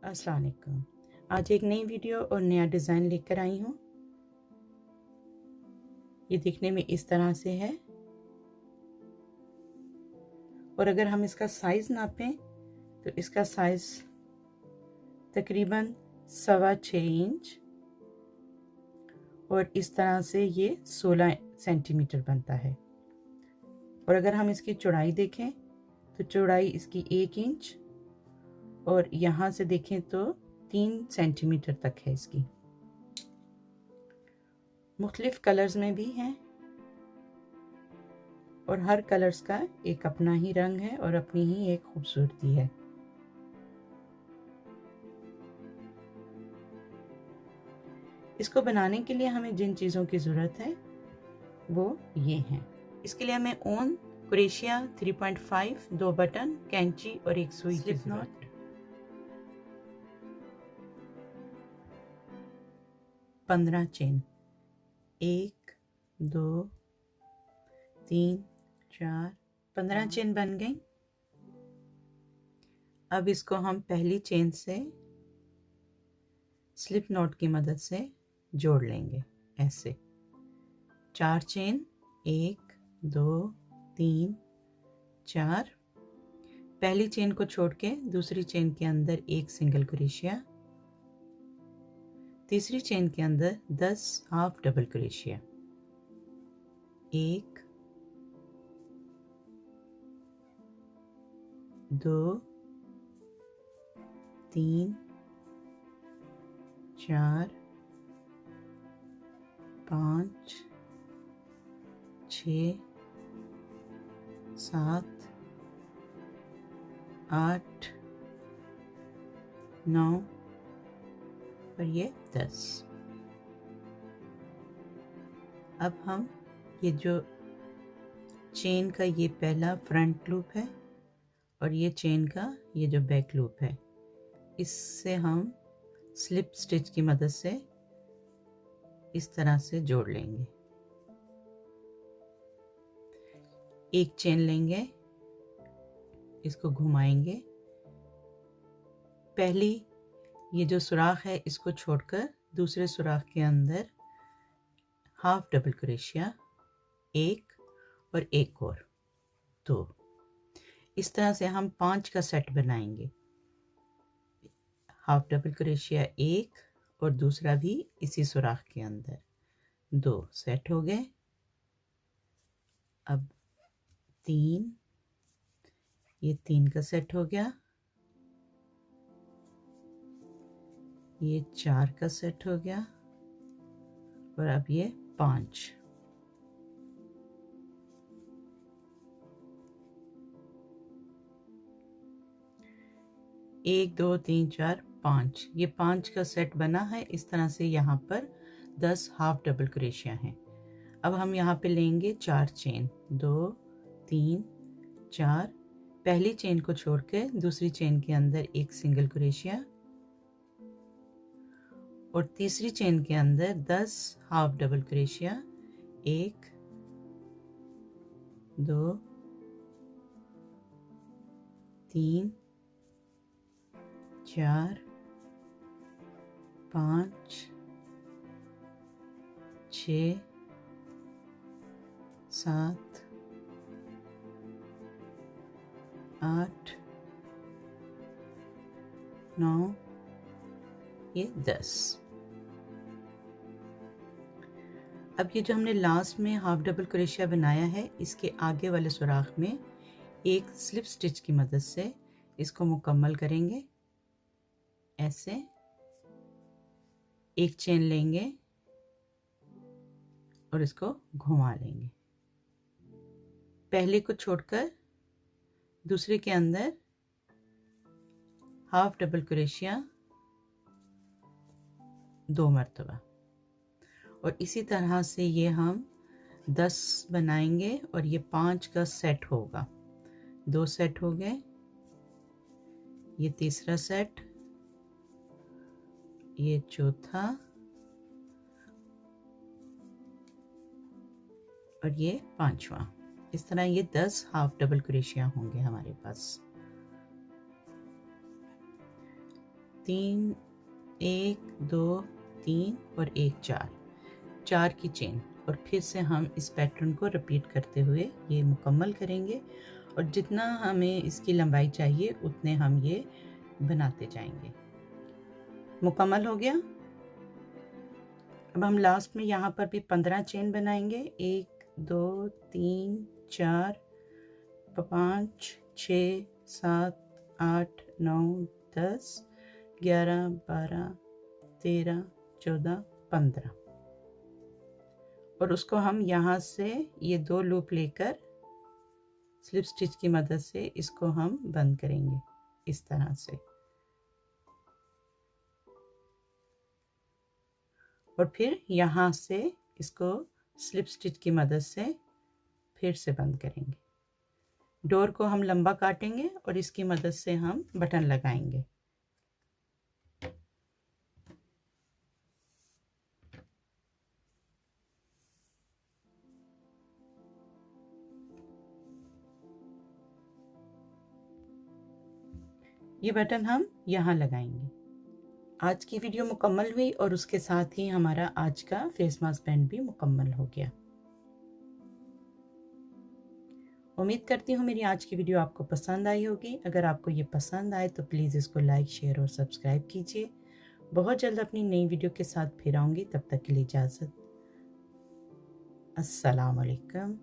अस्सलाम वालेकुम। आज एक नई वीडियो और नया डिज़ाइन लेकर आई हूँ। ये दिखने में इस तरह से है और अगर हम इसका साइज़ नापें तो इसका साइज़ तकरीबन 6.25 इंच और इस तरह से ये 16 सेंटीमीटर बनता है। और अगर हम इसकी चौड़ाई देखें तो चौड़ाई इसकी 1 इंच और यहाँ से देखें तो 3 सेंटीमीटर तक है इसकी। मुख्तलिफ कलर्स में भी हैं और हर कलर्स का एक अपना ही रंग है और अपनी ही एक खूबसूरती है। इसको बनाने के लिए हमें जिन चीज़ों की ज़रूरत है वो ये हैं। इसके लिए हमें ऊन, क्रोशिया 3.5, 2 बटन, कैंची और एक सुई, स्लिप नॉट, 15 चेन, 1 2 3 4 15 चेन बन गई। अब इसको हम पहली चेन से स्लिप नॉट की मदद से जोड़ लेंगे। ऐसे 4 चेन, 1 2 3 4। पहली चेन को छोड़ के दूसरी चेन के अंदर एक सिंगल क्रोशिया, तीसरी चेन के अंदर 10 हाफ डबल क्रोशिया, 1 2 3 4 5 6 7 8 9 और ये 10। अब हम ये जो चेन का ये पहला फ्रंट लूप है और ये चेन का ये जो बैक लूप है, इससे हम स्लिप स्टिच की मदद से इस तरह से जोड़ लेंगे। एक चेन लेंगे, इसको घुमाएंगे, पहली ये जो सुराख है इसको छोड़कर दूसरे सुराख के अंदर हाफ डबल क्रोशिया, 1 और एक और 2। इस तरह से हम 5 का सेट बनाएंगे। हाफ डबल क्रोशिया 1 और दूसरा भी इसी सुराख के अंदर, 2 सेट हो गए। अब 3, ये 3 का सेट हो गया, ये 4 का सेट हो गया और अब ये 5। एक 2 3 4 5, ये 5 का सेट बना है। इस तरह से यहाँ पर 10 हाफ डबल क्रोशिया हैं। अब हम यहाँ पे लेंगे 4 चेन, 2 3 4। पहली चेन को छोड़ के दूसरी चेन के अंदर एक सिंगल क्रोशिया और तीसरी चेन के अंदर 10 हाफ डबल क्रोशिया, 1 2 3 4 5 6 7 8 9, ये 10। अब ये जो हमने लास्ट में हाफ डबल क्रोशिया बनाया है, इसके आगे वाले सुराख में एक स्लिप स्टिच की मदद से इसको मुकम्मल करेंगे। ऐसे एक चेन लेंगे और इसको घुमा लेंगे, पहले को छोड़कर दूसरे के अंदर हाफ डबल क्रोशिया 2 मरतबा और इसी तरह से ये हम 10 बनाएंगे और ये 5 का सेट होगा। 2 सेट हो गए, ये तीसरा सेट, ये चौथा और ये 5वां। इस तरह ये 10 हाफ डबल क्रोशिया होंगे हमारे पास। 3 1 2 3 और 1 4, 4 की चेन। और फिर से हम इस पैटर्न को रिपीट करते हुए ये मुकम्मल करेंगे और जितना हमें इसकी लंबाई चाहिए उतने हम ये बनाते जाएंगे। मुकम्मल हो गया। अब हम लास्ट में यहाँ पर भी 15 चेन बनाएंगे। 1 2 3 4 5 6 7 8 9 10 11 12 13 14 15 और उसको हम यहाँ से ये 2 लूप लेकर स्लिप स्टिच की मदद से इसको हम बंद करेंगे इस तरह से। और फिर यहाँ से इसको स्लिप स्टिच की मदद से फिर से बंद करेंगे। डोर को हम लंबा काटेंगे और इसकी मदद से हम बटन लगाएंगे। ये बटन हम यहाँ लगाएंगे। आज की वीडियो मुकम्मल हुई और उसके साथ ही हमारा आज का फेस मास्क बैंड भी मुकम्मल हो गया। उम्मीद करती हूँ मेरी आज की वीडियो आपको पसंद आई होगी। अगर आपको ये पसंद आए तो प्लीज़ इसको लाइक, शेयर और सब्सक्राइब कीजिए। बहुत जल्द अपनी नई वीडियो के साथ फिर आऊँगी। तब तक के लिए इजाज़त। अस्सलाम वालेकुम।